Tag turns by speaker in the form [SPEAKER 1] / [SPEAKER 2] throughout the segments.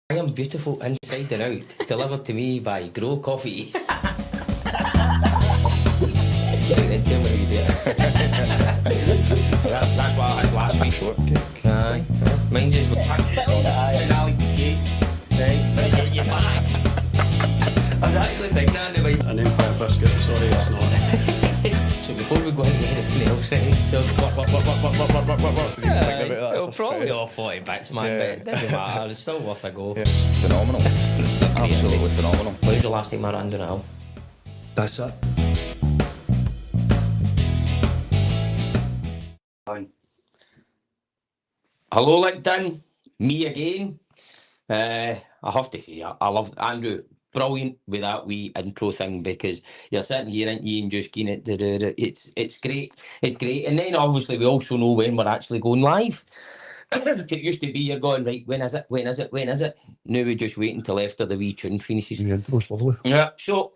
[SPEAKER 1] I am beautiful inside and out, delivered to me by Grow Coffee. Then tell me how you do it. That's what I had last week.
[SPEAKER 2] Shortcake.
[SPEAKER 1] Aye. Mine's just and Alex Kate. Right, you're back. I was actually thinking that in the mind.
[SPEAKER 2] An Empire biscuit, sorry, it's not.
[SPEAKER 1] So before we go into anything else, right? So it'll probably all 40 bits, man, but it doesn't matter. It's still worth a go.
[SPEAKER 3] Yeah. Phenomenal. Absolutely phenomenal.
[SPEAKER 1] When's the last time I ran down a hill?
[SPEAKER 2] That's it.
[SPEAKER 1] Hello, LinkedIn. Me again. I have to say, I love Andrew. Brilliant with that wee intro thing, because you're sitting here and you and just getting it. It's great. It's great. And then obviously we also know when we're actually going live. It used to be you're going, right, when is it? When is it? When is it? Now we just wait until after the wee tune finishes.
[SPEAKER 2] Yeah, that was lovely.
[SPEAKER 1] Yeah. So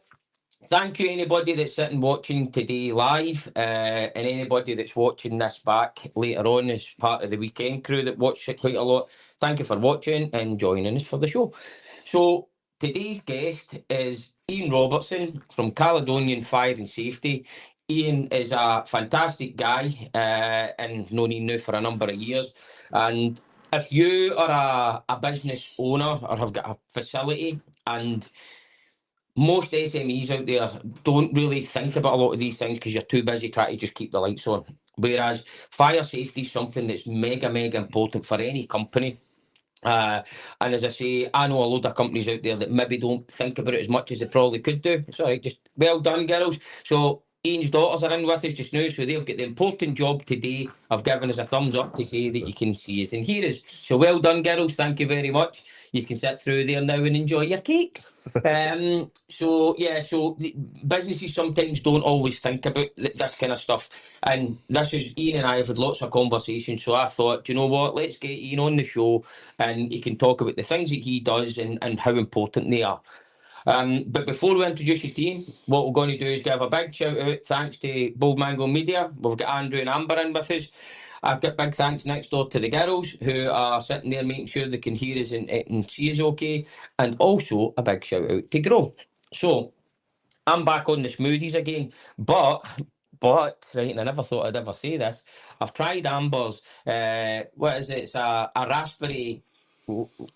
[SPEAKER 1] thank you anybody that's sitting watching today live, and anybody that's watching this back later on as part of the weekend crew that watched it quite a lot. Thank you for watching and joining us for the show. So today's guest is Ian Robertson from Caledonian Fire and Safety. Ian is a fantastic guy, and known him now for a number of years. And if you are a business owner or have got a facility, and most SMEs out there don't really think about a lot of these things because you're too busy trying to just keep the lights on. Whereas fire safety is something that's mega important for any company. And as I say, I know a load of companies out there that maybe don't think about it as much as they probably could do. It's all right, just well done, girls. So Ian's daughters are in with us just now, so they've got the important job today of giving us a thumbs up to say that you can see us and hear us. So well done, girls. Thank you very much. You can sit through there now and enjoy your cake. So businesses sometimes don't always think about this kind of stuff. And this is, Ian and I have had lots of conversations, so I thought, do you know what, let's get Ian on the show and he can talk about the things that he does and how important they are. But before we introduce you to Ian, what we're going to do is give a big shout out, thanks to Bold Mango Media. We've got Andrew and Amber in with us. I've got big thanks next door to the girls who are sitting there making sure they can hear us and see us okay. And also a big shout out to Grow. So I'm back on the smoothies again, but right, and I never thought I'd ever say this. I've tried Amber's, what is it? It's a raspberry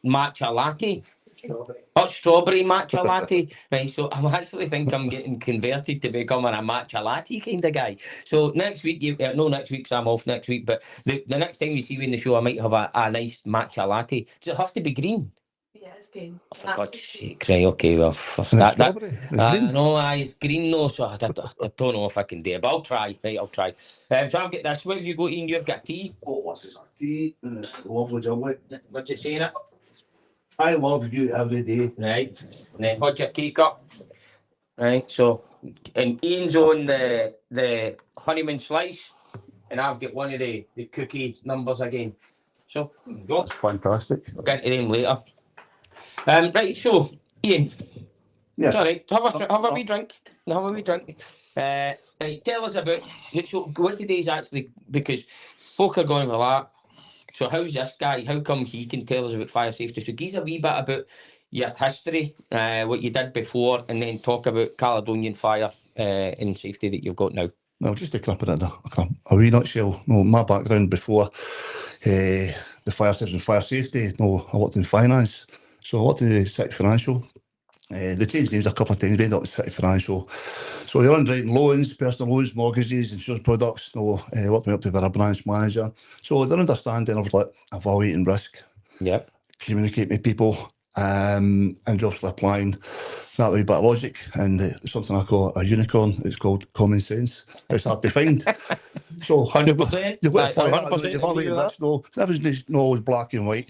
[SPEAKER 1] matcha latte. Strawberry matcha latte. Right, so I actually think I'm getting converted to becoming a matcha latte kind of guy. So next week, no, next week, so I'm off next week, but the next time you see me in the show, I might have a nice matcha latte. Does it have to be green?
[SPEAKER 4] Yeah, it's green.
[SPEAKER 1] Oh, for God's sake, right, okay, well, it's green though, so I don't know if I can do it, but I'll try, right, I'll try. So I've got this, what have you got, Ian? You've got tea?
[SPEAKER 2] Oh, this is a tea, and it's lovely jubbly.
[SPEAKER 1] What's it saying it?
[SPEAKER 2] I love you every day.
[SPEAKER 1] Right, and then hold your cake up. Right, so, and Ian's on the honeymoon slice, and I've got one of the cookie numbers again. So, go.
[SPEAKER 2] That's fantastic.
[SPEAKER 1] We'll get into them later. Right, so, Ian.
[SPEAKER 2] Yes.
[SPEAKER 1] Sorry, have a wee drink. Have a wee drink. Right, tell us about, so what today's actually, because folk are going, well, that. So how's this guy? How come he can tell us about fire safety? So give us a wee bit about your history, what you did before, and then talk about Caledonian Fire and Safety that you've got now.
[SPEAKER 2] Well, just to clip it in a wee nutshell. No, my background before the fire service and fire safety. No, I worked in finance. So I worked in the City Financial. They changed names a couple of times, ended up in City Financial. So you're underwriting loans, personal loans, mortgages, insurance products. No, worked me up to be a branch manager. So their understanding of like evaluating risk, communicate with people, and obviously applying that wee bit of logic and something I call a unicorn. It's called common sense. It's hard to find. So
[SPEAKER 1] 100%.
[SPEAKER 2] You've got to apply that.
[SPEAKER 1] 100%.
[SPEAKER 2] Evaluating risk. No, everything's not always black and white.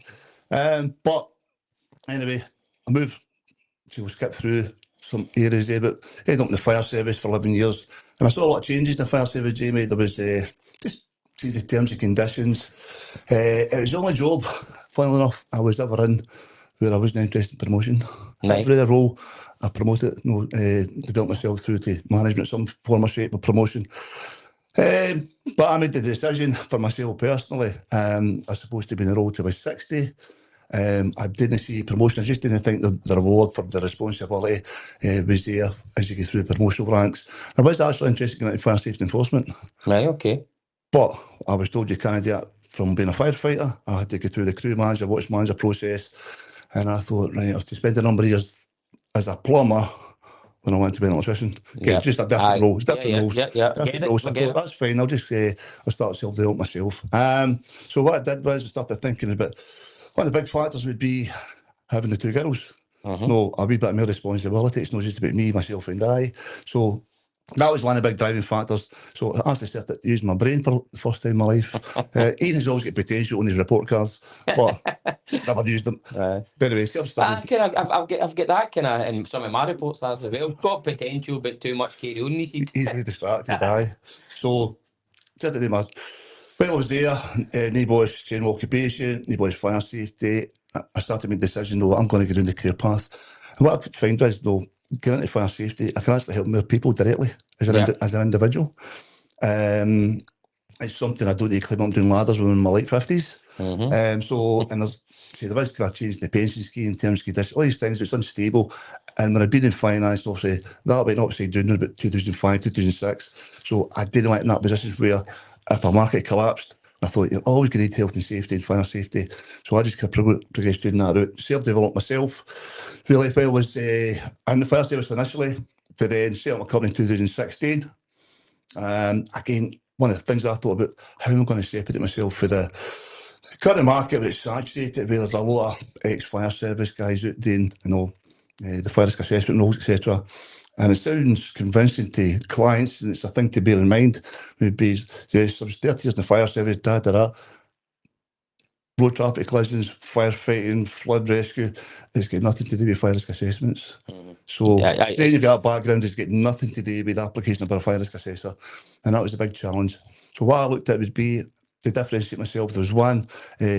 [SPEAKER 2] But anyway, I moved. So we'll skip through some areas there, but ended up in the fire service for 11 years. And I saw a lot of changes in the fire service, Jamie. There was just see the terms and conditions. It was the only job, funnily enough, I was ever in where I wasn't interested in promotion.
[SPEAKER 1] Right.
[SPEAKER 2] Every other role I promoted, developed myself through to management, some form or shape of promotion. But I made the decision for myself personally, I was supposed to be in the role till I was 60. I didn't see promotion. I just didn't think the reward for the responsibility was there as you go through the promotional ranks. I was actually interested in getting into fire safety enforcement,
[SPEAKER 1] Right, okay.
[SPEAKER 2] but I was told you can't do it from being a firefighter. I had to go through the crew manager, watch manager process, and I thought, right, I have to spend a number of years as a plumber when I went to be an electrician. Again, just a different role. It's different roles. Different roles. So I thought, that's fine. I'll just I'll start self-develop myself. So what I did was I started thinking about one of the big factors would be having the two girls. No, a wee bit more responsibility. It's not just about me, myself and I. So that was one of the big driving factors. So I actually started using my brain for the first time in my life. Ian has always got potential on his report cards, but never used them. But anyway,
[SPEAKER 1] I've got that kind of in some of my reports as well. Got potential, but too much carry on.
[SPEAKER 2] Easily distracted, aye. So, when I was there, no boys general occupation, no boys fire safety. I started making the decision, no, I'm going to get in the career path. And what I could find was, no, getting into fire safety, I can actually help more people directly as an individual. It's something I don't need to climb up doing ladders when I'm in my late 50s. And there was kind of change in the pension scheme in terms of conditions, all these things, it's unstable. And when I'd been in finance, obviously, that went upside down in about 2005, 2006. So I didn't like in that position where if a market collapsed, I thought you're always going to need health and safety and fire safety. So I just kind of progressed down that route, self-developed myself. Really well was in the fire service initially, but then set up my company in 2016. Again, one of the things I thought about, how am I going to separate myself for the current market where it's saturated, where there's a lot of ex-fire service guys out doing, the fire risk assessment roles, etc. And it sounds convincing to clients, and it's a thing to bear in mind. Would be, yes, I was 30 years in the fire service, road traffic collisions, firefighting, flood rescue. It's got nothing to do with fire risk assessments. So saying you've got a background has got nothing to do with the application of a fire risk assessor. And that was a big challenge. So what I looked at would be to differentiate myself. There was one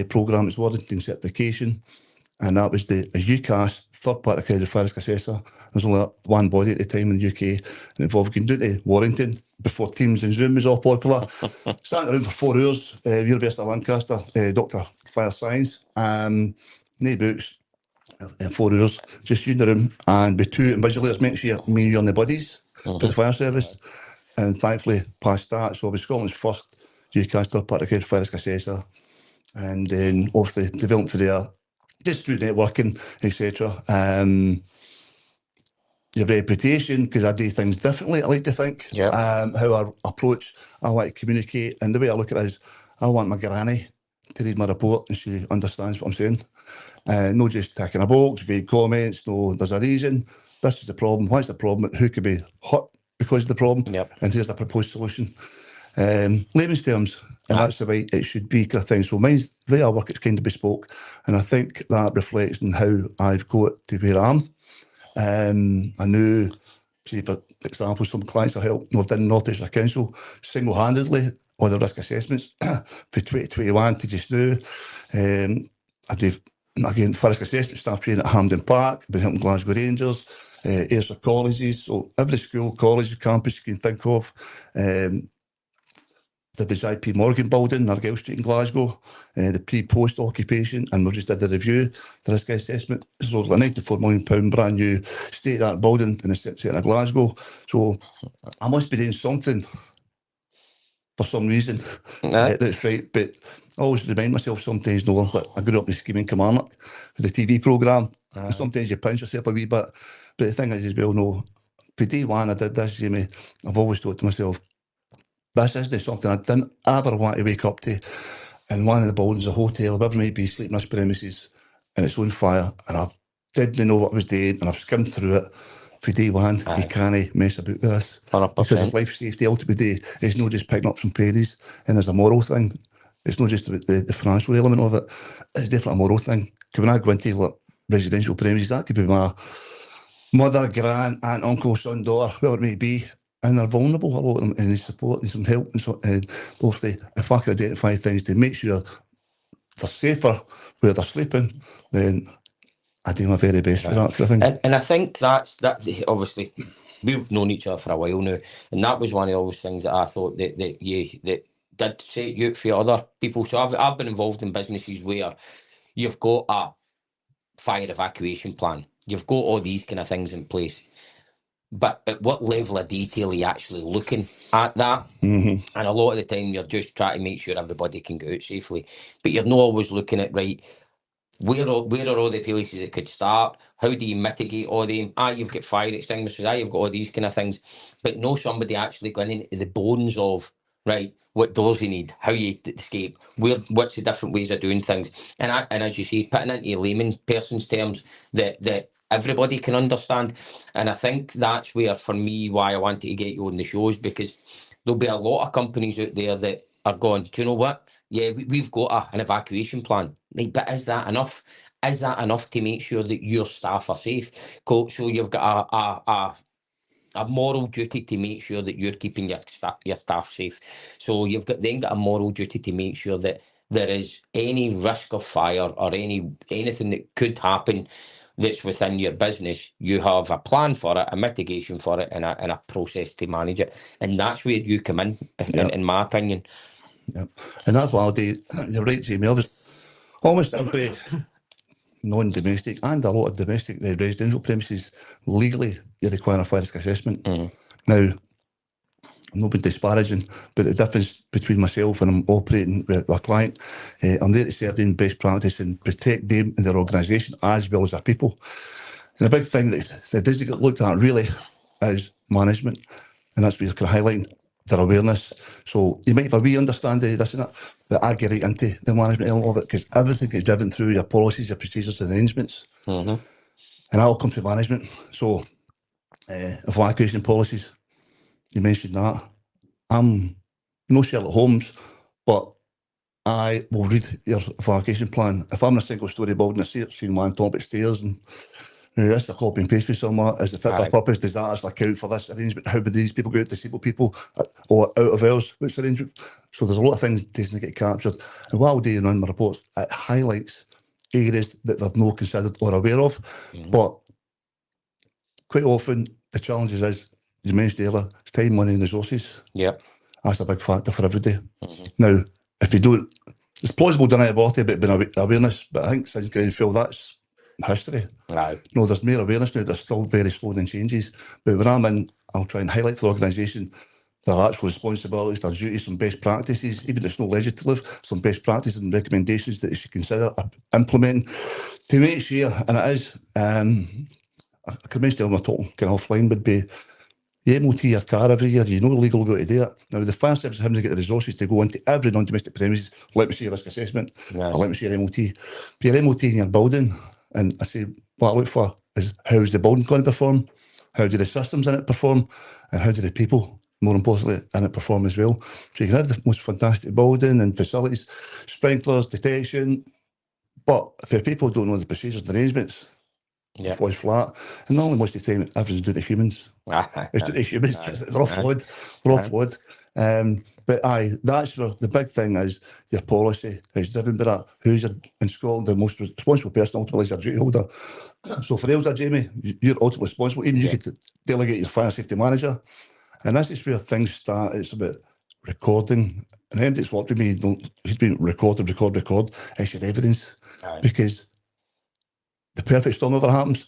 [SPEAKER 2] programme, it's warranting certification, and that was the UCAS, third-party accredited fire risk assessor. There's only one body at the time in the UK, and it involved going down to Warrington before Teams and Zoom was all popular. Sat around for 4 hours, University of Lancaster, Doctor Fire Science, no books, 4 hours, just you in the room, and with two invigilators, make sure me and you on the buddies for the fire service, and thankfully passed that. So I was Scotland's first UCAS third-party accredited fire risk assessor, and then obviously developed for there, just through networking, etc. Your reputation, because I do things differently, I like to think. How I approach, I like to communicate, and the way I look at it is, I want my granny to read my report and she understands what I'm saying. No just ticking a box, vague comments, no, there's a reason. This is the problem, what's the problem, who could be hurt because of the problem, and here's the proposed solution. Layman's terms, and that's the way it should be, kind of thing. So mine's the way I work, it's kind of bespoke, and I think that reflects on how I've got to where I am. I knew, say for example, some clients I helped, I've done North Ayrshire Council single-handedly on the risk assessments for 2021 to just now. I do, again, fire risk assessment staff training at Hampden Park, I've been helping Glasgow Rangers, Ayrshire colleges, so every school, college, campus you can think of. Did the JP Morgan building, Argyle Street in Glasgow, the pre-post occupation, and we just did the review, the risk assessment. So it was like £94 million brand new state-of-the-art building in the city of Glasgow. So I must be doing something for some reason. That's right. But I always remind myself sometimes, like I grew up in scheming Kilmarnock for the TV programme. And sometimes you pinch yourself a wee bit. But the thing is, as well, no, for day one I did this, Jamie, I've always thought to myself, this isn't something I didn't ever want to wake up to. And one of the buildings, a hotel, whatever it may be, sleeping on its premises, and it's on fire. And I didn't know what I was doing, and I've skimmed through it for day one. You can't mess about with this.
[SPEAKER 1] 100%.
[SPEAKER 2] Because it's life safety ultimately. It's not just picking up some pennies, and there's a moral thing. It's not just about the financial element of it. It's definitely a moral thing. Because when I go into like residential premises, that could be my mother, gran, aunt, uncle, son, daughter, whoever it may be. And they're vulnerable, a lot of them, and need support and some help. And obviously, if I can identify things to make sure they're safer where they're sleeping, then I do my very best for that kind of thing.
[SPEAKER 1] And I think that obviously, we've known each other for a while now, and that was one of those things that I thought that did set you up for other people. So I've been involved in businesses where you've got fire evacuation plan. You've got all these kind of things in place. But at what level of detail are you actually looking at that?
[SPEAKER 2] Mm-hmm.
[SPEAKER 1] And a lot of the time, you're just trying to make sure everybody can get out safely. But you're not always looking at, right, where are all the places it could start? How do you mitigate all them? You've got fire extinguishers. You've got all these kind of things. But no, somebody actually going into the bones of, right, what doors you need, how you escape, what's the different ways of doing things. And as you say, putting into layman person's terms that everybody can understand. And I think that's where, for me, why I wanted to get you on the shows, because there'll be a lot of companies out there that are going, do you know what? Yeah, we've got an evacuation plan. Right, but is that enough? Is that enough to make sure that your staff are safe? So you've got a moral duty to make sure that you're keeping your staff safe. So you've got a moral duty to make sure that there is any risk of fire or anything that could happen that's within your business. You have a plan for it, a mitigation for it, and a process to manage it. And that's where you come in my opinion.
[SPEAKER 2] Yeah. And that's what I'll do. You're right, Jamie. Almost every non-domestic and a lot of domestic residential premises, legally, you require a fire risk assessment. Now, I'm not being disparaging, but the difference between myself and I'm operating with a client, I'm there to serve them best practice and protect them and their organisation as well as their people. And the big thing that doesn't get looked at really is management, and that's where you're kind of highlighting their awareness. So you might have a wee understanding of this and that, but I get right into the management element of it, because everything is driven through your policies, your procedures and arrangements. And that all comes from management. So evacuation policies, you mentioned that. I'm no Sherlock Holmes, but I will read your evacuation plan. If I'm in a single story building, I see it, seen one top of stairs, and this is a copy and paste for somewhere. Is the fit for purpose? Does that actually account for this arrangement? How would these people go out, disabled people, or out of hours? Which arrangement? So there's a lot of things that doesn't get captured. And what I'll do in my reports, it highlights areas that they've not considered or aware of. But quite often, the challenges is, you mentioned earlier, it's time, money and resources.
[SPEAKER 1] Yep.
[SPEAKER 2] That's a big factor for everybody. Now, if you don't, it's plausible deniability about awareness, but I think since Grenfell, that's history. No, there's more awareness now. There's still very slow in changes. But when I'm in, I'll try and highlight for the organisation their actual responsibilities, their duties, some best practices, even if it's no legislative, some best practices and recommendations that you should consider implementing to make sure, and it is, I could mention my talking kind of offline would be, you MOT your car every year, you know legal go to do it. Now, the fire service having to get the resources to go into every non-domestic premises, let me see your risk assessment, or let me see your MOT. But your MOT in your building, and I say, what I look for is, how's the building going to perform? How do the systems in it perform? And how do the people, more importantly, in it perform as well? So you can have the most fantastic building and facilities, sprinklers, detection, but if your people don't know the procedures and arrangements, it was flat. And normally most of the time, everything's due to humans. It's due to humans. They're all flawed. We're all flawed. But that's where the big thing is, your policy is driven by that. Who's in Scotland, the most responsible person ultimately is your duty holder. So for Ailsa, Jamie, you're ultimately responsible. Even you could delegate your fire safety manager. And this is where things start. It's about recording. And anybody that's worked with me, he's been record. It's your evidence. Because the perfect storm ever happens,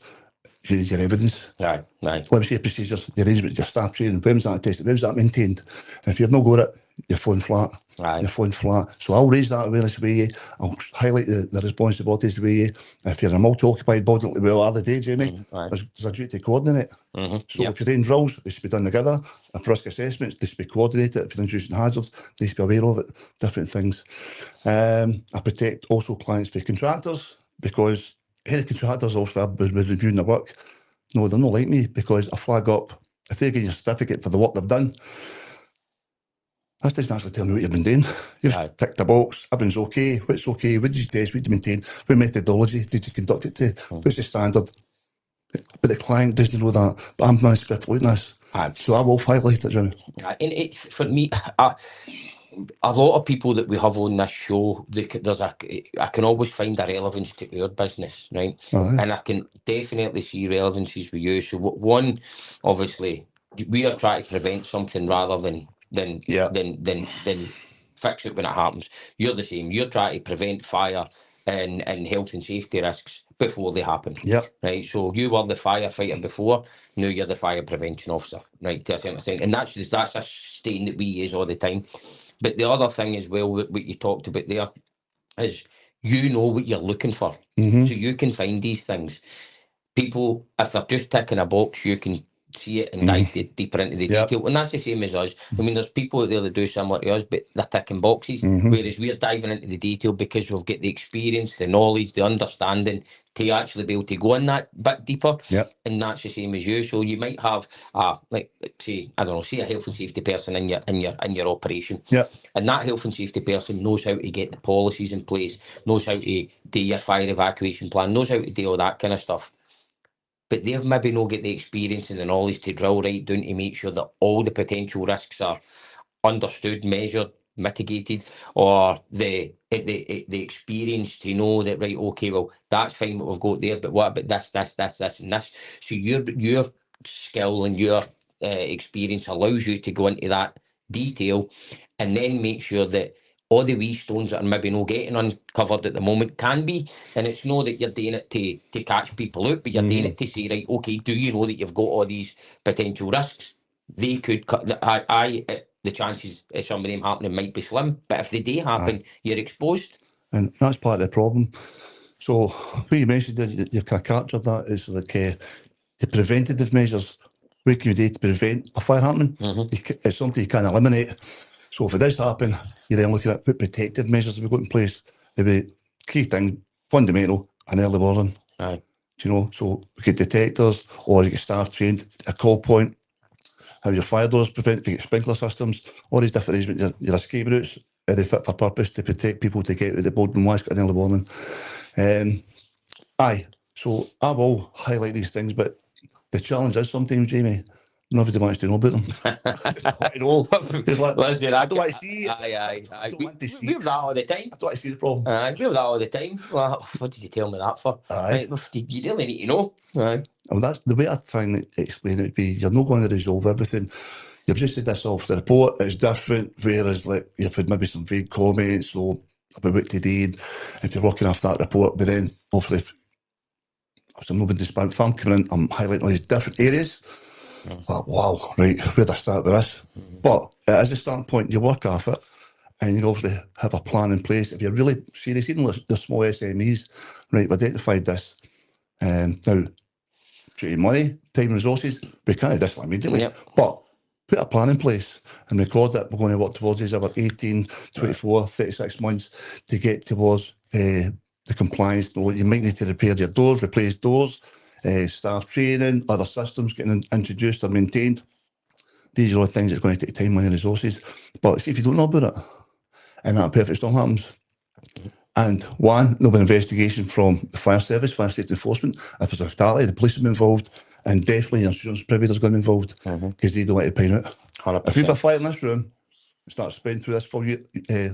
[SPEAKER 2] you need your evidence. Let me see your procedures, your arrangements, your staff training, when's that tested, when's that maintained? And if you've not got it, you're falling flat. You're falling flat. So I'll raise that awareness with you. I'll highlight the responsibilities with you. If you're in a multi-occupied building, like we are the day, Jamie, there's a duty to coordinate. So if you're doing drills, they should be done together. If risk assessments, they should be coordinated. If you're introducing hazards, they should be aware of it. Different things. I protect also clients for contractors, because any contractors also have been reviewing their work. No, they're not like me, because I flag up, if they get your certificate for the work they've done, that doesn't actually tell me what you've been doing. You've just ticked the box, everything's okay, what's okay, what did you test, what did you maintain, what methodology did you conduct it to, what's the standard? But the client doesn't know that, but I'm my spirit like this. So I will highlight it, Jimmy.
[SPEAKER 1] And it, for me, a lot of people that we have on this show, I can always find a relevance to our business, right? And I can definitely see relevances with you. So one, obviously, we are trying to prevent something rather than fix it when it happens. You're the same. You're trying to prevent fire and health and safety risks before they happen.
[SPEAKER 2] Yep.
[SPEAKER 1] Right, so you were the firefighter before, now you're the fire prevention officer, right, to a certain extent. And that's a saying that we use all the time. But the other thing as well, what you talked about there, is you know what you're looking for.
[SPEAKER 2] Mm-hmm.
[SPEAKER 1] So you can find these things. People, if they're just ticking a box, you can see it and dive deeper into the
[SPEAKER 2] Yep.
[SPEAKER 1] detail. And that's the same as us. I mean, there's people out there that do similar to us, but they're ticking boxes, whereas we're diving into the detail because we've got the experience, the knowledge, the understanding to actually be able to go in that bit deeper.
[SPEAKER 2] Yep.
[SPEAKER 1] And that's the same as you. So you might have like say, I don't know, say a health and safety person in your operation.
[SPEAKER 2] Yep.
[SPEAKER 1] And that health and safety person knows how to get the policies in place, knows how to do your fire evacuation plan, knows how to do all that kind of stuff. But they've maybe not get the experience and the knowledge to drill right down to make sure that all the potential risks are understood, measured, mitigated, or the experience to know that, right, okay, well, that's fine what we've got there, but what about this, and this? So your skill and your experience allows you to go into that detail and then make sure that all the wee stones that are maybe not getting uncovered at the moment can be. And it's not that you're doing it to catch people out, but you're doing it to say, right, okay, do you know that you've got all these potential risks? They could cut the chances of some of them happening might be slim, but if they do happen, you're exposed.
[SPEAKER 2] And that's part of the problem. So what you mentioned there, you've kind of captured that, is like the preventative measures. What can you do to prevent a fire happening? It's something you can't eliminate. So if it does happen, you're then looking at what protective measures we've got in place. The key thing, fundamental, an early warning.
[SPEAKER 1] Aye.
[SPEAKER 2] Do you know, so we get detectors, or you get staff trained, a call point, how your fire doors prevent, if you get sprinkler systems, all these different arrangements, your escape routes, are they fit for purpose to protect people to get out of the building once got an early warning. So I will highlight these things, but the challenge is sometimes, Jamie, nobody wants to know about them. I know. It's like,
[SPEAKER 1] Listen,
[SPEAKER 2] I don't want to see it.
[SPEAKER 1] Aye.
[SPEAKER 2] I don't want to see
[SPEAKER 1] We have that all the time.
[SPEAKER 2] I don't want to see the problem.
[SPEAKER 1] Aye, we have that all the time. Well, what did you tell me that for?
[SPEAKER 2] Aye.
[SPEAKER 1] Right, well, you really need to know. Aye.
[SPEAKER 2] Well, that's the way I try and explain it would be, you're not going to resolve everything. You've just said this off the report, it's different, whereas like you've had maybe some vague comments or about what to do, and if you're working off that report, but then hopefully if I'm not being disparaging, if I'm coming in, I'm highlighting all these different areas. Like, wow, right, where do I start with this? But it is a starting point, you work off it, and you obviously have a plan in place. If you're really serious, even the small SMEs, right, we've identified this. Now, treating money, time and resources, we can't do this one immediately.
[SPEAKER 1] Yep.
[SPEAKER 2] But put a plan in place and record that we're going to work towards these over 18, 24, 36 months to get towards the compliance. You might need to repair your doors, replace doors, staff training, other systems getting introduced or maintained. These are all things that's going to take time, money and resources. But see, if you don't know about it, and that perfect storm happens, and one, there'll be an investigation from the fire service, fire safety enforcement. If there's a fatality, the police will be involved, and definitely your insurance provider's going to be involved because they don't like to pay out.
[SPEAKER 1] 100%.
[SPEAKER 2] If we have a fire in this room, start spending through this full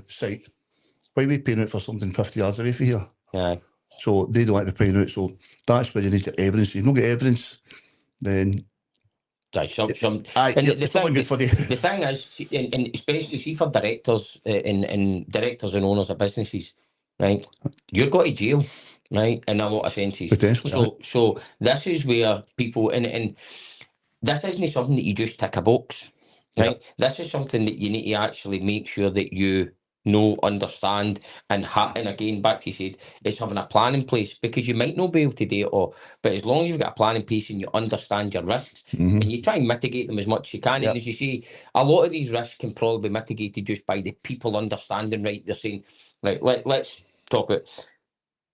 [SPEAKER 2] site, why are we paying out for something 50 yards away from here?
[SPEAKER 1] Aye.
[SPEAKER 2] So they don't like to pay out. So that's where you need your evidence. If you don't get evidence, then
[SPEAKER 1] Aye,
[SPEAKER 2] and
[SPEAKER 1] the thing,
[SPEAKER 2] good for you.
[SPEAKER 1] the thing is, and especially see for directors and directors and owners of businesses, right? You're going to jail, right? In a lot of senses.
[SPEAKER 2] Potentially.
[SPEAKER 1] So this is where people and this isn't something that you just tick a box, right? This is something that you need to actually make sure that you know, understand, and again, back to you said, it's having a plan in place, because you might not be able to do it all, but as long as you've got a plan in place and you understand your risks and you try and mitigate them as much as you can, and as you say, a lot of these risks can probably be mitigated just by the people understanding, right? They're saying, right, let's talk about,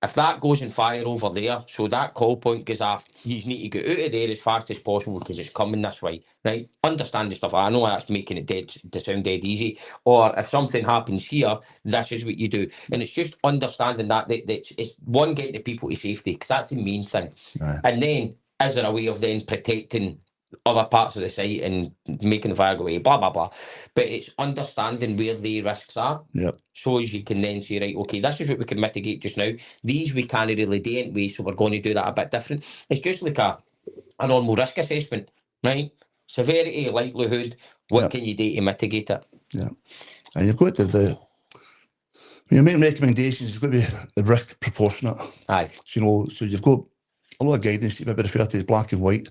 [SPEAKER 1] if that goes in fire over there, so that call point goes off, you need to get out of there as fast as possible because it's coming this way, right? Understand the stuff. I know that's making it to sound dead easy. Or if something happens here, this is what you do. And it's just understanding that it's one, getting the people to safety, because that's the main thing.
[SPEAKER 2] Right.
[SPEAKER 1] And then, is there a way of then protecting other parts of the site and making the fire go away, blah, blah, blah. But it's understanding where the risks are.
[SPEAKER 2] Yep.
[SPEAKER 1] So as you can then say, right, okay, this is what we can mitigate just now. These we can't really do anyway, so we're going to do that a bit different. It's just like a normal risk assessment, right? Severity, likelihood, what can you do to mitigate it?
[SPEAKER 2] Yeah. And you've got to When you're making recommendations, it's got to be the risk proportionate.
[SPEAKER 1] Aye.
[SPEAKER 2] So, so you've got a lot of guidance you maybe refer to as black and white,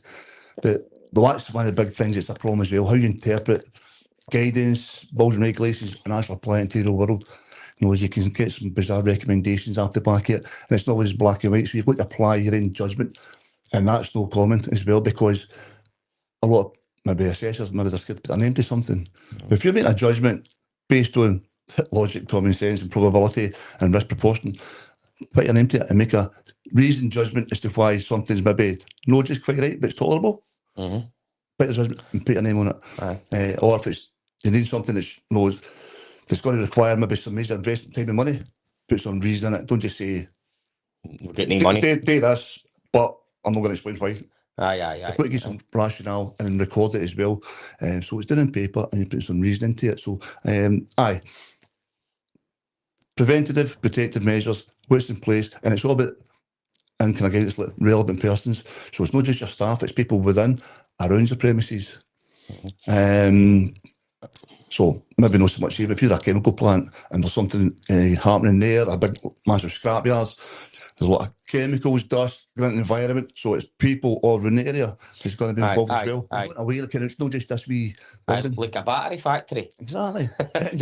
[SPEAKER 2] but that's one of the big things that's a problem as well. How you interpret guidance, rules and regulations, and actually apply it to the real world. You can get some bizarre recommendations off the back of it, and it's not always black and white. So you've got to apply your own judgment, and that's no common as well, because a lot of maybe assessors, maybe they're scared to put their name to something. But if you're making a judgment based on logic, common sense, and probability and risk proportion, put your name to it and make a reasoned judgment as to why something's maybe not just quite right, but it's tolerable.
[SPEAKER 1] Mm-hmm.
[SPEAKER 2] Put your judgment and put your name on it. Or if it's you need something that's that's going to require maybe some major investment, time and money, put some reason in it. Don't just say,
[SPEAKER 1] we'll get any money.
[SPEAKER 2] Take this, but I'm not going to explain why.
[SPEAKER 1] Aye.
[SPEAKER 2] You've got to get some rationale and record it as well. So it's done on paper and you put some reason into it. So, preventative, protective measures, what's in place, and it's all about, and can I get it's like relevant persons. So it's not just your staff, it's people within, around the premises. So maybe not so much here, but if you're a chemical plant and there's something happening there, a big massive scrapyards, there's a lot of chemicals, dust going into the environment, so it's people all around the area that's going to be involved as well. Aware, it's not just this wee building.
[SPEAKER 1] Like a battery factory.
[SPEAKER 2] Exactly.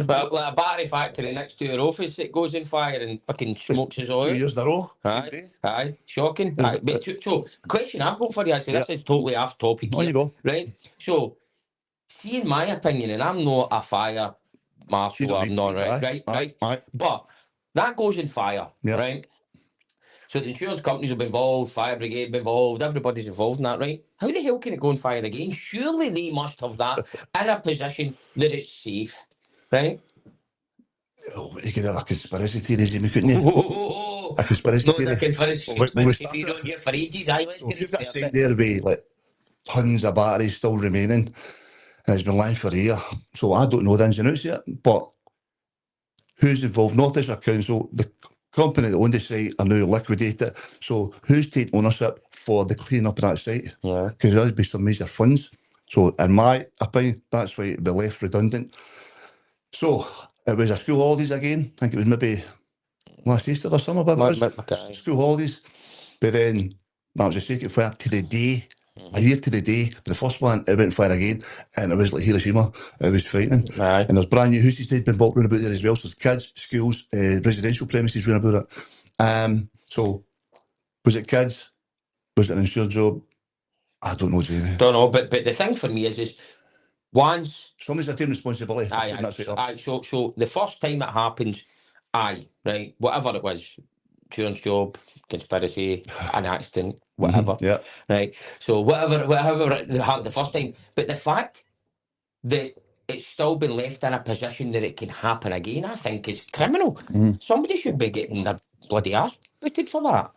[SPEAKER 1] Well, like a battery factory next to your office that goes in fire and fucking smokes us all
[SPEAKER 2] 2
[SPEAKER 1] out.
[SPEAKER 2] years in a row.
[SPEAKER 1] Aye, shocking. But so, the question I've got for you, actually, this is totally off topic here.
[SPEAKER 2] You go.
[SPEAKER 1] Right? So, see, in my opinion, and I'm not a fire marshal, I'm not, right? But that goes in fire, right? So the insurance companies will be involved, fire brigade will be involved, everybody's involved in that, right? How the hell can it go on fire again? Surely they must have that in a position that it's safe, right?
[SPEAKER 2] Oh, you could have a conspiracy theory, Jimmy, couldn't you? A conspiracy theory.
[SPEAKER 1] Not a conspiracy theory on here for ages.
[SPEAKER 2] So if you've got a site there with like tons of batteries still remaining, and it's been lying for a year, so I don't know the ins and outs yet, but who's involved? North Ayrshire Council, the company that owned the site are now liquidated. So who's taking ownership for the clean up of that site? Because there'll be some major funds. So in my opinion, that's why it'd be left redundant. So it was a school holidays again. I think it was maybe last Easter or something, but it was school holidays. But then that was a secret fire to the day. A year to the day, the first one, it went fire again, and it was like Hiroshima. It was frightening. And there's brand new houses that have been built round about there as well. So there's kids, schools, residential premises round about it. So was it kids? Was it an insured job? I don't know, Jamie.
[SPEAKER 1] Don't know, but the thing for me is once
[SPEAKER 2] somebody's taking responsibility.
[SPEAKER 1] So the first time it happens, right, whatever it was, insurance job, conspiracy, an accident, whatever. Right. So whatever happened the first time. But the fact that it's still been left in a position that it can happen again, I think is criminal. Somebody should be getting their bloody ass booted for that.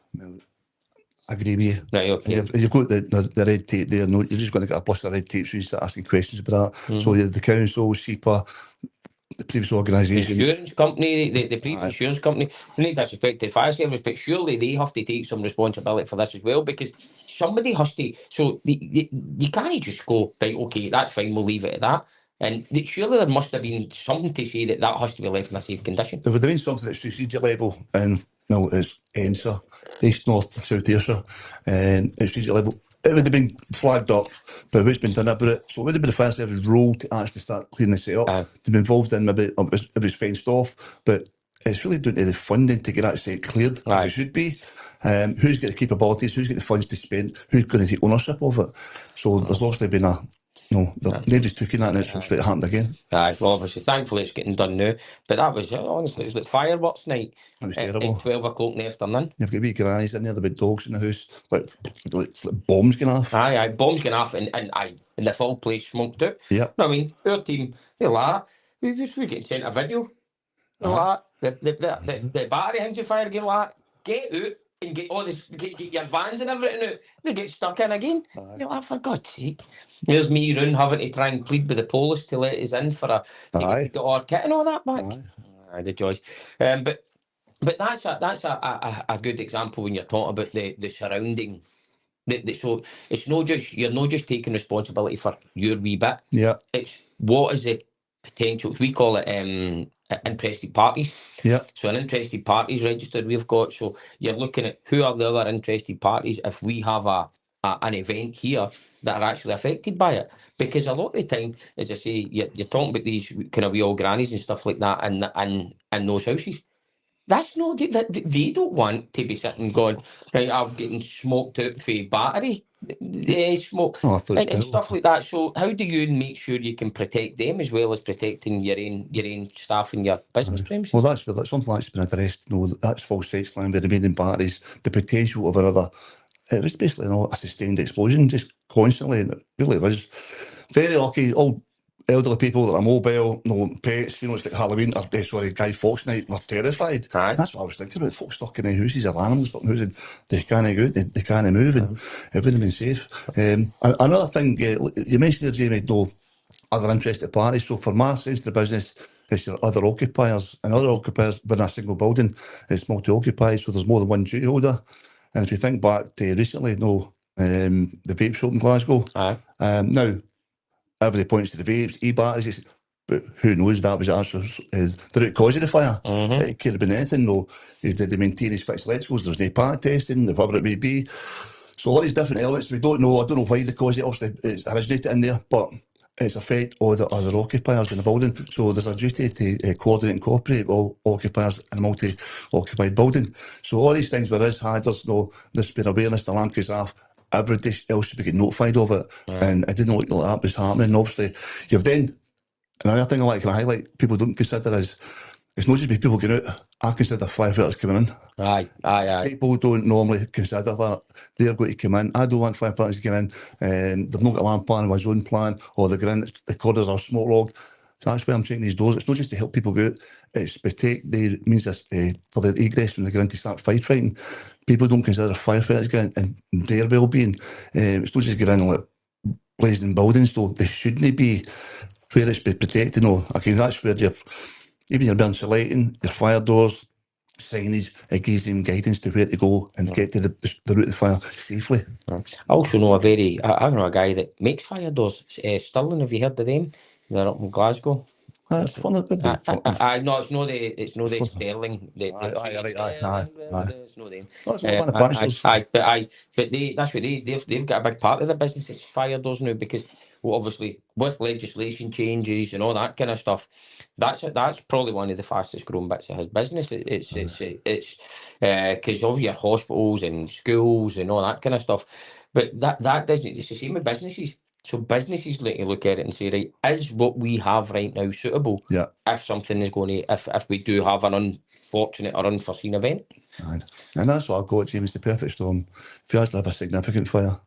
[SPEAKER 2] I agree with you.
[SPEAKER 1] Right, okay.
[SPEAKER 2] You've got the red tape there. No, you're just going to get a plus of red tape so you start asking questions about that. So the council, SEPA, the previous organisation,
[SPEAKER 1] insurance company, the previous insurance company, we need to disrespect the fire service, but surely they have to take some responsibility for this as well, because somebody has to. So you can't just go, right, okay, that's fine, we'll leave it at that. And surely there must have been something to say that has to be left in a safe condition.
[SPEAKER 2] There would have been something at strategic level, and no, it's ENSA, East, North, South Ayrshire, and at strategic level. It would have been flagged up, but what's been done about it? So it would have been the fire service role to actually start cleaning the site up. To be involved in maybe it was fenced off, but it's really down to the funding to get that site cleared, as it should be. Who's got the capabilities? Who's got the funds to spend? Who's going to take ownership of it? So there's obviously been nobody's taking that, and it's hopefully it happened again.
[SPEAKER 1] Well, obviously, thankfully it's getting done now. But that was, honestly, it was like fireworks night.
[SPEAKER 2] It was terrible.
[SPEAKER 1] At 12 o'clock in the afternoon.
[SPEAKER 2] You've got wee grannies in there, the big dogs in the house, like bombs going off.
[SPEAKER 1] Bombs going off, and the full place smoked out.
[SPEAKER 2] No,
[SPEAKER 1] I mean, our team, they're like, we're getting sent a video. Like, the battery engine fire get like, get out and get all this, get your vans and everything out. They get stuck in again. You're like, for God's sake. There's me round having to try and plead with the police to let us in for to get our kit and all that back. The joys. But that's a good example when you're talking about the surrounding. So it's not just, you're not just taking responsibility for your wee bit.
[SPEAKER 2] Yeah.
[SPEAKER 1] It's what is the potential. We call it interested parties.
[SPEAKER 2] Yeah.
[SPEAKER 1] So an interested parties registered we've got. So you're looking at who are the other interested parties if we have an event here that are actually affected by it. Because a lot of the time, as I say, you're talking about these kind of wee old grannies and stuff like that in those houses. That's not that they don't want to be sitting going, right, I'm getting smoked out for battery smoke
[SPEAKER 2] Oh, I thought
[SPEAKER 1] and stuff like that. So how do you make sure you can protect them as well as protecting your own staff and your business premises?
[SPEAKER 2] Well, that's something that's been addressed. No, that's false text line with remaining batteries. The potential of another. It was basically a sustained explosion, just constantly, and it really was. Very lucky, all elderly people that are mobile, no pets. It's like Halloween or Guy Fawkes night. They're terrified.
[SPEAKER 1] Aye.
[SPEAKER 2] That's what I was thinking about. Folks stuck in their houses or animals stuck in houses. They can't go out. They can't move, and it wouldn't have been safe. Another thing you mentioned there, Jamie. No other interested parties. So for my sense of the business, it's your other occupiers, and other occupiers within a single building. It's multi-occupied, so there's more than one duty holder. And if you think back to recently, the vape shop in Glasgow.
[SPEAKER 1] Aye.
[SPEAKER 2] Now, everybody points to the vapes, e-batteries, but who knows that was actually the root cause of the fire. It could have been anything. Did they maintain his fixed electricals? There was no part testing, whatever it may be. So all these different elements, we don't know. I don't know why the cause it obviously it's originated in there, but it's affect all the other occupiers in the building. So there's a duty to coordinate and cooperate with all occupiers in a multi-occupied building. So all these things where there's hazards, there's been awareness, the alarm goes off, everybody else should be getting notified of it. And it didn't look like that was happening. Obviously, you've then, another thing I like to highlight, people don't consider is, it's not just people going out. I consider firefighters coming in.
[SPEAKER 1] Aye.
[SPEAKER 2] People don't normally consider that. They're going to come in. I don't want firefighters to get in. They've not got a alarm plan or a zone plan, or they're going in, the corridors are smoke logged. So that's why I'm checking these doors. It's not just to help people go out. It's protect the means for their egress when they go in to start firefighting. People don't consider firefighters getting in and their well-being. It's not just getting in like blazing buildings, though. They shouldn't be where it's be protected. Again, that's where even your building lighting, your fire doors, signage, it gives them guidance to where to go and get to the route of the fire safely.
[SPEAKER 1] I also know I know a guy that makes fire doors. Stirling, have you heard of them? They're up in Glasgow.
[SPEAKER 2] That's fun.
[SPEAKER 1] No, it's no the Sterling.
[SPEAKER 2] Aye.
[SPEAKER 1] It's no them.
[SPEAKER 2] That's all manufacturers.
[SPEAKER 1] But they've got a big part of the business. It's fire doors now because obviously with legislation changes and all that kind of stuff, that's probably one of the fastest growing bits of his business. It's because of your hospitals and schools and all that kind of stuff. But that doesn't. It's the same with businesses. So businesses need to look at it and say, right, is what we have right now suitable?
[SPEAKER 2] Yeah.
[SPEAKER 1] If something is going to, if we do have an unfortunate or unforeseen event.
[SPEAKER 2] Aye. And that's what I've got, James, the perfect storm. If you actually have a significant fire,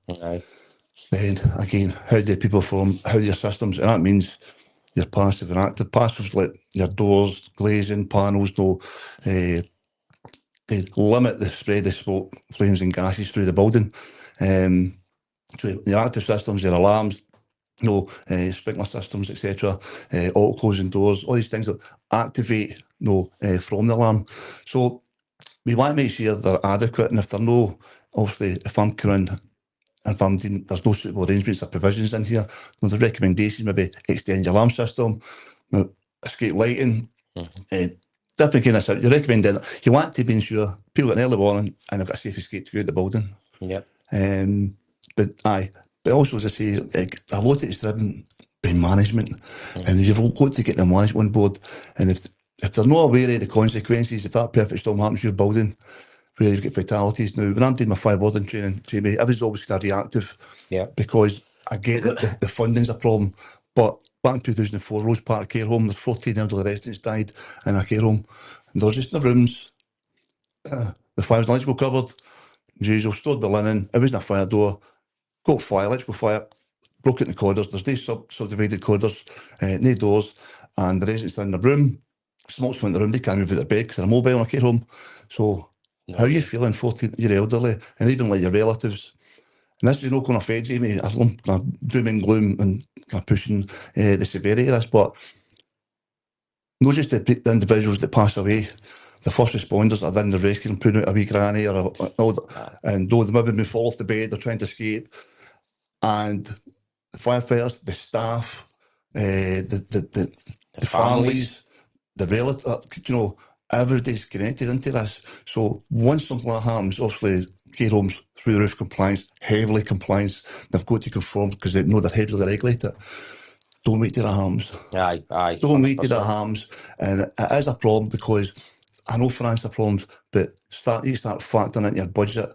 [SPEAKER 2] then again, how do people form, how do your systems, and that means your passive and active. Passive, like your doors, glazing, panels, they limit the spread of smoke, flames and gases through the building. So your active systems, your alarms, sprinkler systems, etc., auto closing doors, all these things that activate from the alarm. So we want to make sure they're adequate, and if they're no, obviously, if I'm coming and if I'm doing, there's no suitable arrangements or provisions in here, the recommendations maybe extend your alarm system, escape lighting, different kind of stuff. You're recommending it. You want to be sure people get an early warning and they've got a safe escape to go out the building.
[SPEAKER 1] Yep.
[SPEAKER 2] But also, as I say, a lot of it's driven by management, and you've got to get the management on board. And if they're not aware of the consequences, if that perfect storm happens to your building, where you've got fatalities. Now, when I'm doing my fireboarding training, Jamie, everybody's always kind of reactive, because I get that the funding's a problem. But back in 2004, Rose Park Care Home, there's 14 elderly residents died in a care home, and they were just in the rooms. The fire was in the electrical cupboard, as usual, stored the linen, it wasn't a fire door. Got fire, electrical fire, broke out in the corridors. There's these subdivided corridors, no doors, and the residents are in the room. Smoke's from the room, they can't move out of bed because they're mobile in a care home. So, how are you feeling, 14, you're elderly, and even like your relatives? And this is not going to affect you, mate. I'm doom and gloom and kind of pushing the severity of this, but not just the individuals that pass away, the first responders that are in the rescue and putting out a wee granny and though they maybe may fall off the bed, they're trying to escape. And the firefighters, the staff, the families, the relative, everybody's connected into this. So once something like that happens, obviously care homes through the roof compliance, heavily compliance, they've got to conform because they know they're heavily regulated. Don't wait till that happens.
[SPEAKER 1] Aye.
[SPEAKER 2] Don't wait till that
[SPEAKER 1] 100%.
[SPEAKER 2] happens. And it is a problem because I know finance are problems, but you start factoring into your budget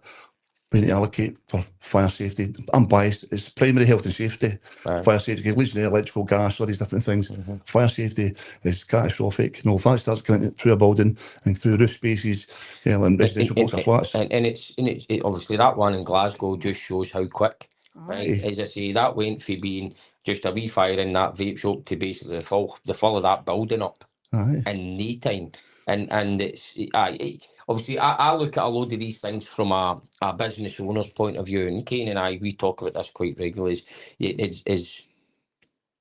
[SPEAKER 2] we need to allocate for fire safety. I'm biased. It's primary health and safety.
[SPEAKER 1] Aye.
[SPEAKER 2] Fire safety, because leads to electrical, gas, all these different things. Fire safety is catastrophic. If that starts going through a building and through roof spaces, and residential blocks of flats.
[SPEAKER 1] And it's obviously that one in Glasgow just shows how quick. Right,
[SPEAKER 2] Aye.
[SPEAKER 1] as I say, that went from being just a wee fire in that vape shop to basically the full of that building up
[SPEAKER 2] Aye.
[SPEAKER 1] in no time. And it's obviously I look at a load of these things from a business owner's point of view, and Kane and I we talk about this quite regularly. Is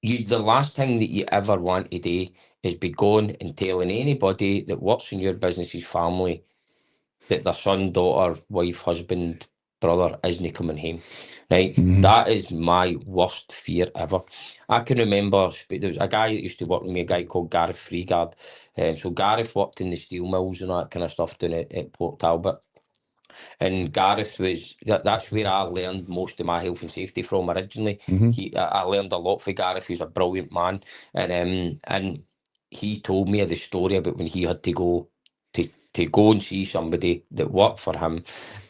[SPEAKER 1] the last thing that you ever want to do is be going and telling anybody that works in your business's family that their son, daughter, wife, husband, brother isn't coming home. Right? That is my worst fear ever. I can remember there was a guy that used to work with me, a guy called Gareth Freegard. So Gareth worked in the steel mills and that kind of stuff down at Port Talbot. And Gareth that's where I learned most of my health and safety from originally. I learned a lot from Gareth. He's a brilliant man. And he told me the story about when he had to go and see somebody that worked for him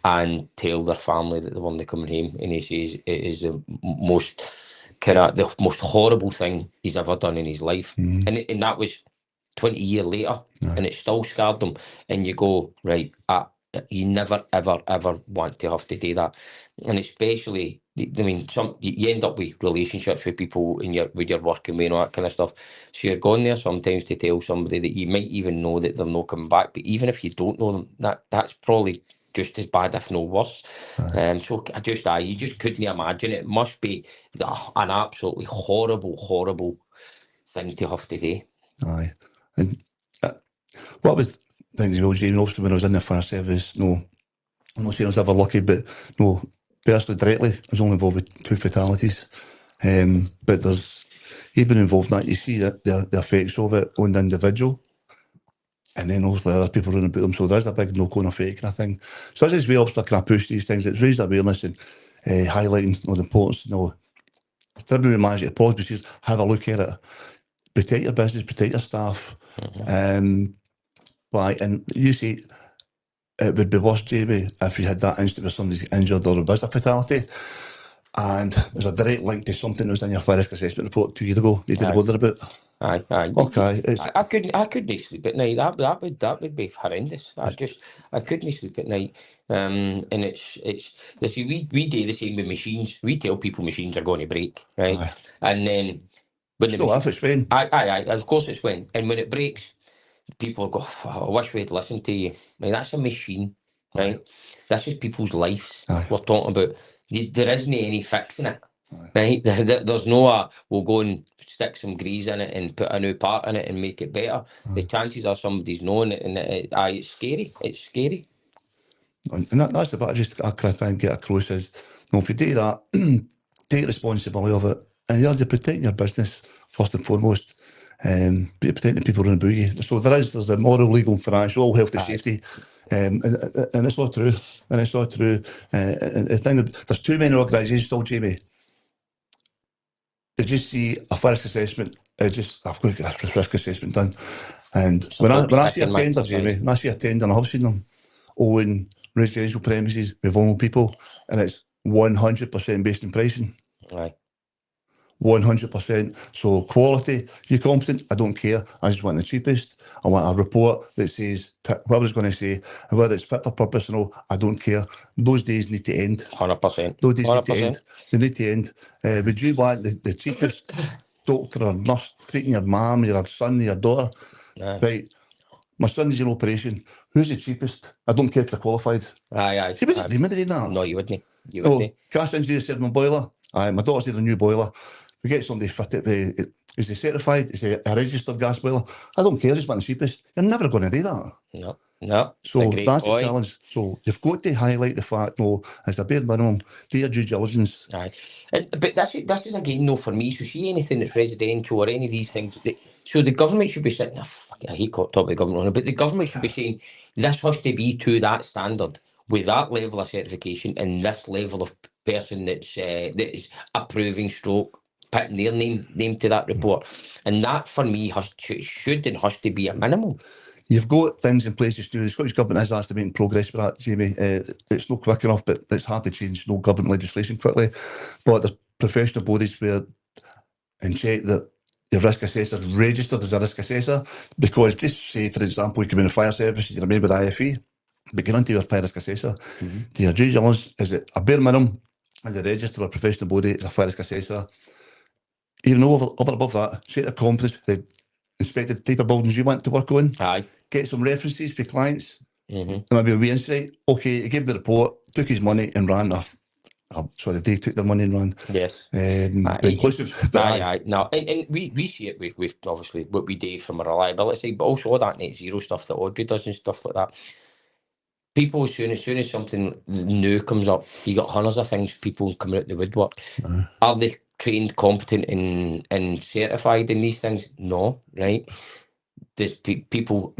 [SPEAKER 1] and tell their family that they weren't coming home. And he says it is the most horrible thing he's ever done in his life. And that was 20 years later, and it still scarred him. And you go, right, you never, ever, ever want to have to do that. And especially, I mean, you end up with relationships with people when you're working with and all that kind of stuff. So you're going there sometimes to tell somebody that you might even know that they're not coming back. But even if you don't know them, that's probably just as bad, if not worse. So you just couldn't imagine it. It must be an absolutely horrible, horrible thing to have to do.
[SPEAKER 2] Aye. And what was things, Jamie, obviously when I was in the fire service, I'm not saying I was ever lucky, but personally, directly, I was only involved with 2 fatalities. But you've been involved in that, you see the effects of it on the individual, and then obviously other people running about them, so there's a big knock-on effect kind of thing. So this is where obviously can I push these things, it's raised awareness and highlighting the importance, everybody manage to pause, but have a look at it, protect your business, protect your staff, and you see, it would be worse, Jamie, if you had that incident where somebody's injured or there was a fatality, and there's a direct link to something that was in your fire risk assessment report 2 years ago you didn't bother about.
[SPEAKER 1] Aye.
[SPEAKER 2] Okay.
[SPEAKER 1] I couldn't sleep at night. That would be horrendous. I couldn't sleep at night. And it's we do the same with machines. We tell people machines are going to break, right?
[SPEAKER 2] Aye.
[SPEAKER 1] And then when
[SPEAKER 2] If it's when.
[SPEAKER 1] Aye, of course it's when. And when it breaks, people go, I wish we'd listened to you. Like, that's a machine, right? That's just people's lives we're talking about. There isn't any fixing it, right? There's no we'll go and stick some grease in it and put a new part in it and make it better. The chances are somebody's known it, and it's scary. It's scary.
[SPEAKER 2] And that's the bit I kind of try and get across is, if you do that, take responsibility of it, and you're protecting your business first and foremost. But you're protecting the people around you. So there's the moral, legal, and financial, all health and safety, and it's all true. And it's all true. And the thing, there's too many organisations still, Jamie. They just see a fire risk assessment. I've got to get this risk assessment done. And when I see a tender, Jamie, when I see a tender, and I have seen them on residential premises with vulnerable people, and it's 100% based on pricing.
[SPEAKER 1] Aye.
[SPEAKER 2] 100%. So quality, you're competent, I don't care. I just want the cheapest. I want a report that says whatever it's going to say, and whether it's fit for purpose or no, I don't care. Those days need to end.
[SPEAKER 1] 100%.
[SPEAKER 2] Those days need to end. They need to end. Would you want the cheapest doctor or nurse treating your mum, your son, your daughter? Right. My son's in operation. Who's the cheapest? I don't care if they're qualified.
[SPEAKER 1] Aye.
[SPEAKER 2] You wouldn't do that.
[SPEAKER 1] No, you wouldn't.
[SPEAKER 2] Gas engineer said my boiler. Aye, my daughter's need a new boiler. We get somebody fit it. Is he certified? Is he a registered gas boiler? I don't care. I just want the cheapest. You're never going to do that.
[SPEAKER 1] No. No, it's a
[SPEAKER 2] So
[SPEAKER 1] great
[SPEAKER 2] that's the
[SPEAKER 1] point.
[SPEAKER 2] challenge. So you've got to highlight the fact, no, as a bare minimum, do your due diligence.
[SPEAKER 1] Aye. But this is again no for me. So see anything that's residential or any of these things. So the government should be saying, I hate talking about the government on it, but the government should be saying this has to be to that standard with that level of certification and this level of person that is approving stroke putting their name to that report, and that for me should and has to be a minimum.
[SPEAKER 2] You've got things in place to do. The Scottish Government is actually making progress with that, Jamie. It's not quick enough, but it's hard to change no government legislation quickly. But there's professional bodies where and check that your risk assessor is registered as a risk assessor. Because just say, for example, you come in a fire service, you're a member of the IFE, but get into your fire risk assessor. Do your due diligence, is it a bare minimum? Is it registered with a professional body as a fire risk assessor? Even over above that, set the competence, the inspected type of buildings you want to work on.
[SPEAKER 1] Aye.
[SPEAKER 2] Get some references for clients.
[SPEAKER 1] Mm-hmm.
[SPEAKER 2] There might be a wee insight. Okay, he gave me the report, took his money and ran. Sorry, they took their money and ran.
[SPEAKER 1] Yes.
[SPEAKER 2] Inclusive. But
[SPEAKER 1] Aye. No, and we see it with obviously what we do from a reliability, but also all that net zero stuff that Audrey does and stuff like that. People, as soon as something new comes up, you got hundreds of things people coming out the woodwork. Are they trained, competent, and certified in these things? No, right? There's people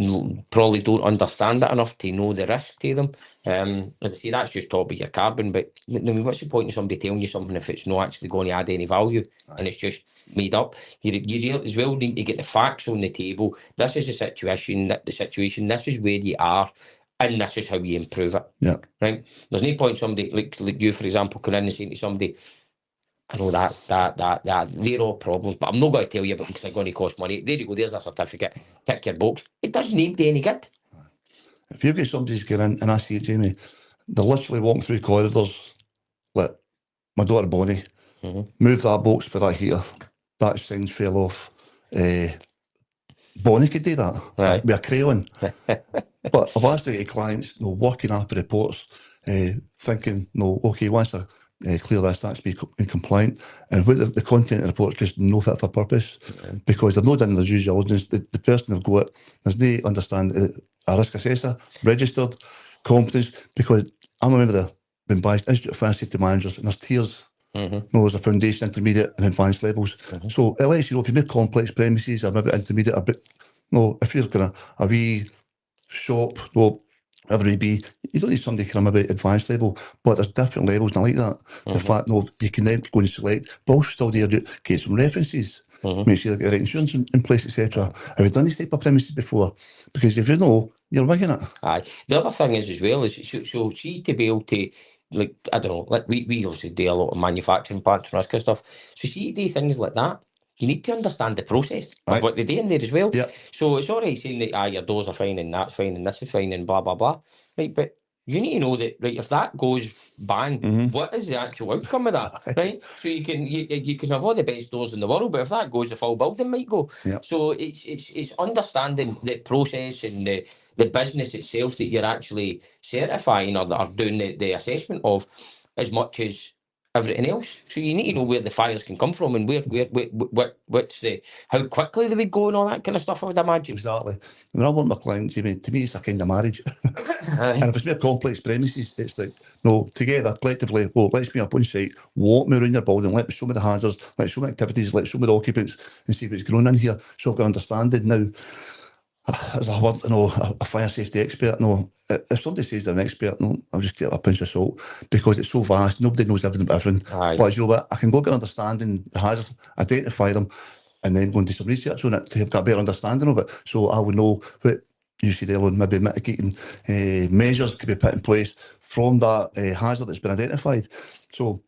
[SPEAKER 1] probably don't understand it enough to know the risk to them. As I say, that's just top of your carbon. But I mean, what's the point in somebody telling you something if it's not actually going to add any value and it's just made up? You as well need to get the facts on the table. This is the situation. This is where you are, and this is how you improve it.
[SPEAKER 2] Yeah.
[SPEAKER 1] Right. There's no point somebody like you, for example, coming in and saying to somebody, I know that they're all problems, but I'm not going to tell you about because they're going to cost money. There you go, there's a certificate. Tick your box. It doesn't need any good.
[SPEAKER 2] If you've got somebody who's going in, and I see it, Jamie, they're literally walking through corridors like my daughter Bonnie, move that box for that heater, that signs fell off. Bonnie could do that
[SPEAKER 1] Right.
[SPEAKER 2] with a crayon. But I've actually got clients working after reports, thinking, okay, once I clear this, that's me compliant. And with the content of the report's just no fit for purpose because they've not done their due diligence. The person they've got, there's no understand a risk assessor, registered, competence, because I'm a member of the Biased Institute of Fire Safety Managers, and there's tiers. There's a foundation, intermediate, and advanced levels. So it lets you know if you've made complex premises or maybe intermediate, or if you're going to a wee shop, whatever it may be, you don't need somebody to come maybe advanced level, but there's different levels, and I like that. The fact, you can then go and select, but also still there, get some references, make sure you get the right insurance in place, etc. Have you done these type of premises before? Because if you know, you're wigging it.
[SPEAKER 1] Aye. The other thing is as well is so see to be able to, like, I don't know, like we obviously do a lot of manufacturing plants and this kind of stuff. So see to do things like that, you need to understand the process of what they do in there as well.
[SPEAKER 2] Yeah.
[SPEAKER 1] So it's all right saying that your doors are fine and that's fine and this is fine and blah blah blah. Right, but you need to know that, right, if that goes bang, what is the actual outcome of that? Right? So you can have all the best doors in the world, but if that goes, the full building might go.
[SPEAKER 2] Yeah.
[SPEAKER 1] So it's understanding the process and the business itself that you're actually certifying or doing the assessment of as much as everything else. So you need to know where the fires can come from and what's how quickly they would go and all that kind of stuff, I would imagine.
[SPEAKER 2] Exactly. When I want my clients, to me, it's a kind of marriage. And if it's more complex premises, it's like, together, collectively, let's be up on site, walk me around your building, let me show me the hazards, let's show me activities, let's show me the occupants and see what's going on in here. So I've got understanding now. As a word, a fire safety expert, if somebody says they're an expert, I'll just take a pinch of salt because it's so vast, nobody knows everything about everything.
[SPEAKER 1] Aye.
[SPEAKER 2] But you know what, I can go get understanding the hazards, identify them, and then go and do some research on it to have got a better understanding of it. So I would know what you said earlier, maybe mitigating measures could be put in place from that hazard that's been identified. So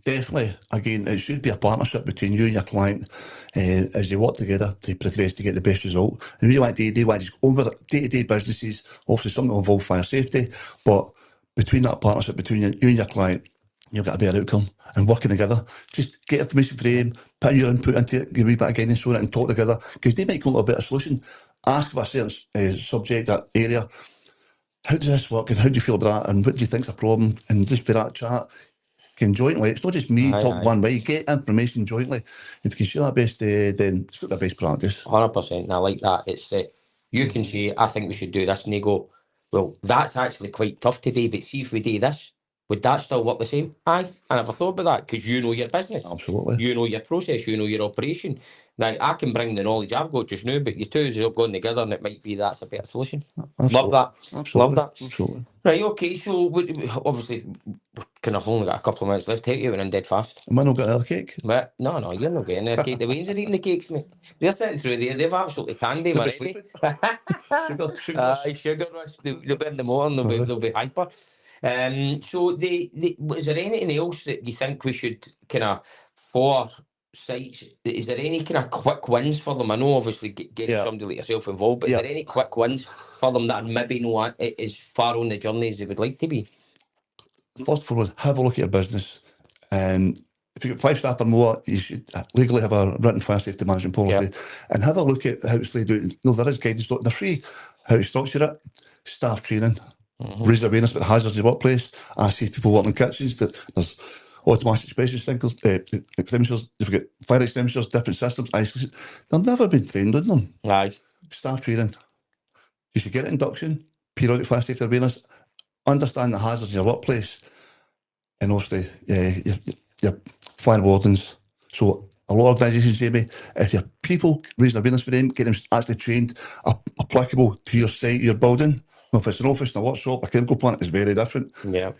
[SPEAKER 2] definitely, again, it should be a partnership between you and your client as you work together to progress to get the best result. And we want to just over day-to-day businesses, obviously some will involve fire safety, but between that partnership between you and your client, you'll get a better outcome. And working together, just get information for him, put your input into it, give a wee bit of guidance on it and talk together, because they might come up with a better solution. Ask about a certain subject, that area, how does this work and how do you feel about that and what do you think's a problem, and just for that chat, jointly, it's not just me talking one way, get information jointly. If you can share that best, then it's the best practice.
[SPEAKER 1] 100%, and I like that. It's you can say, I think we should do this, and they go, Well, that's actually quite tough today, but see if we do this, would that still work the same? Aye, I never thought about that, because you know your business.
[SPEAKER 2] Absolutely.
[SPEAKER 1] You know your process, you know your operation. Now, I can bring the knowledge I've got just now, but you two is going together, and it might be that's a better solution.
[SPEAKER 2] Absolutely.
[SPEAKER 1] Love that.
[SPEAKER 2] Absolutely.
[SPEAKER 1] Love that.
[SPEAKER 2] Absolutely.
[SPEAKER 1] Right, okay, so obviously, we've kind of only got a couple of minutes left. Take you and in dead fast.
[SPEAKER 2] Am I not got another cake?
[SPEAKER 1] But no, you're not getting their cake. The Waynes are eating the cakes, mate. They're sitting through there. They've absolutely canned them
[SPEAKER 2] They'll be
[SPEAKER 1] already.
[SPEAKER 2] sleeping. Sugar rush.
[SPEAKER 1] Aye, sugar rush. They'll be in the morning. They'll be hyper. So is there anything else that you think we should kind of for sites? Is there any kind of quick wins for them? I know obviously getting
[SPEAKER 2] Yeah.
[SPEAKER 1] somebody like yourself involved, but
[SPEAKER 2] Yeah.
[SPEAKER 1] is there any quick wins for them that are maybe not as far on the journey as they would like to be?
[SPEAKER 2] First of all, have a look at your business, and if you've got 5 staff or more, you should legally have a written fire safety management policy, and have a look at how it's laid out. No, there is guidance. They're free. How to structure it, staff training, raise awareness about hazards in the workplace. I see people working in kitchens that there's automatic suppression extinguishers. You've got fire extinguishers, different systems. They've never been trained on them.
[SPEAKER 1] Aye.
[SPEAKER 2] Staff training. You should get induction, periodic fire safety awareness, understand the hazards in your workplace, and obviously your fire wardens. So a lot of organisations, Jamie, if your people raise awareness for them, get them actually trained, applicable to your site, your building. Now, if it's an office, a workshop, a chemical plant, it's very different.
[SPEAKER 1] Yeah.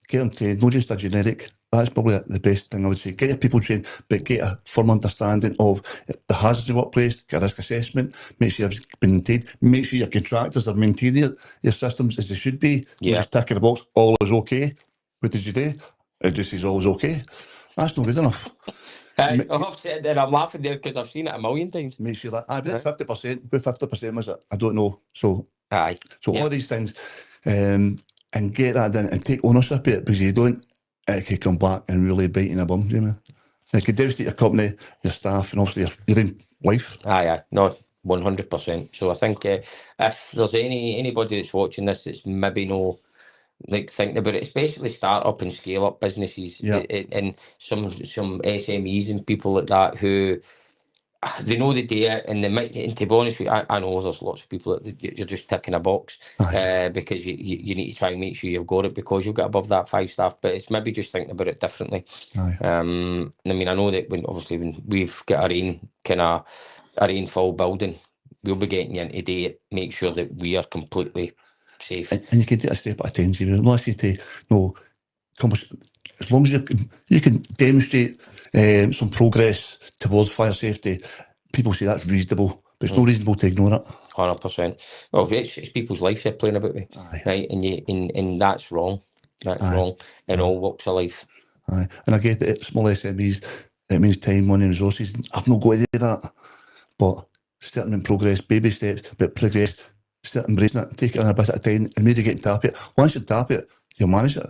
[SPEAKER 2] Get them trained, not just a generic. That's probably the best thing I would say. Get your people trained, but get a firm understanding of the hazards in the workplace, get a risk assessment, make sure you've been maintained, make sure your contractors are maintaining your systems as they should be.
[SPEAKER 1] Yeah.
[SPEAKER 2] Just ticking the box, all is okay. What did you do? It just says all is okay. That's not good enough.
[SPEAKER 1] I've said that, I'm laughing there because I've seen it a million times.
[SPEAKER 2] Make sure that, but 50%, what 50% was it? I don't know. So all these things, and get that in and take ownership of it, because you don't, it could come back and really bite you in the bum, Jamie. It could devastate your company, your staff, and obviously your own life.
[SPEAKER 1] Aye, no, 100%. So I think if there's anybody that's watching this that's maybe no like thinking about it, especially start up and scale up businesses, and some SMEs and people like that who they know they do it, and they might. And to be honest with you, I know there's lots of people that you're just ticking a box because you need to try and make sure you've got it because you've got above that 5 staff. But it's maybe just thinking about it differently. I mean, I know that when we've got our own full building, we'll be getting you in today. Make sure that we are completely safe.
[SPEAKER 2] And you can take a step at a time, Jamie. Unless you take as long as you can demonstrate some progress towards fire safety, people say that's reasonable, but it's not reasonable to ignore it.
[SPEAKER 1] 100%. Well, it's people's lives they're playing about with, right? And that's wrong. That's wrong in all walks of life.
[SPEAKER 2] Aye. And I get it, small SMEs, it means time, money, and resources. I've not got to do that, but starting in progress, baby steps, but progress, start embracing it, take it in a bit at a time, and maybe get tap it. Once you tap it, you'll manage it.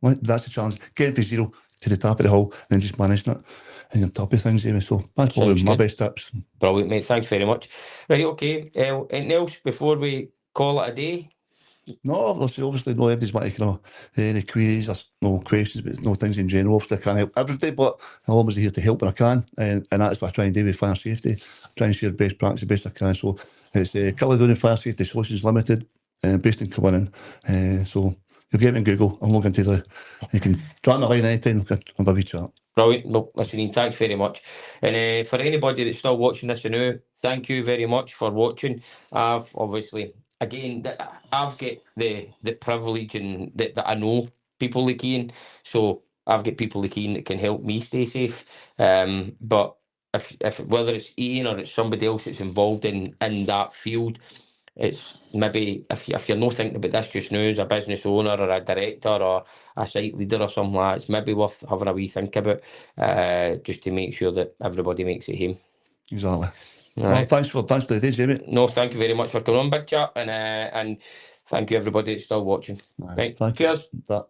[SPEAKER 2] That's the challenge. Getting from zero to the top of the hill and then just managing it and on top of things, Amy. So that's probably my best tips.
[SPEAKER 1] Brilliant, mate. Thanks very much. Right, okay. Anything else before we call it a day?
[SPEAKER 2] No, obviously, no, everybody's wanting to know any queries or no questions, but no things in general. Obviously, I can't help everybody, but I'm always here to help when I can, and that's what I try and do with fire safety. Try and share best practice the best I can. So it's Caledonian Fire Safety Solutions Limited, based in Kilmarnock. So you'll get me on Google. I'll log into you can drop me a line anytime. I'll have a wee chat.
[SPEAKER 1] Brilliant. Well, listen, Ian, thanks very much. And for anybody that's still watching this now, thank you very much for watching. I've obviously, again, I've got the privilege and that I know people like Ian. So I've got people like Ian that can help me stay safe. But if whether it's Ian or it's somebody else that's involved in that field, it's maybe if you're not thinking about this just now as a business owner or a director or a site leader or something like that, it's maybe worth having a wee think about just to make sure that everybody makes it home.
[SPEAKER 2] Exactly.
[SPEAKER 1] Right.
[SPEAKER 2] Well, thanks for the day, Jamie.
[SPEAKER 1] No, thank you very much for coming on, Big Chat, and thank you everybody that's still watching. Right.
[SPEAKER 2] Thank
[SPEAKER 1] Cheers.
[SPEAKER 2] You.